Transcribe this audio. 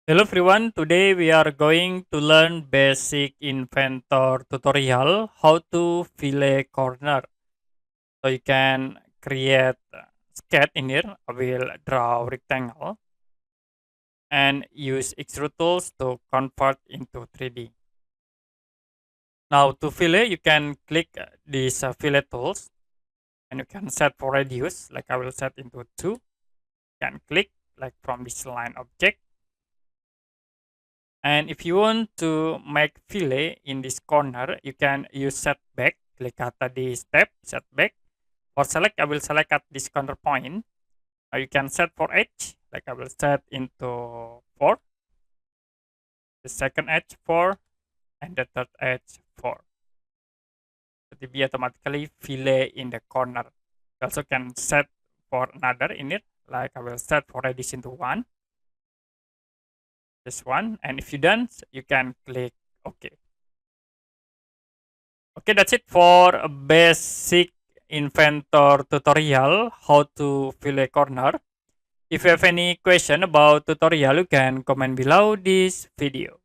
Hello everyone, today we are going to learn basic inventor tutorial how to fillet corner. So you can create sketch in here. I will draw rectangle and use extrude tools to convert into 3D. Now to fillet, you can click these fillet tools and you can set for radius, like I will set into 2. You can click like from this line object. And if you want to make fillet in this corner, you can use setback. Click at the step setback or select. I will select at this corner point. You can set for edge, like I will set into 4. The second edge 4 and the third edge 4. So to be automatically fillet in the corner. You also can set for another in it, like I will set for radius into 1. This one, and if you done, you can click OK. Okay, that's it for a basic inventor tutorial how to fill a corner. If you have any question about tutorial, you can comment below this video.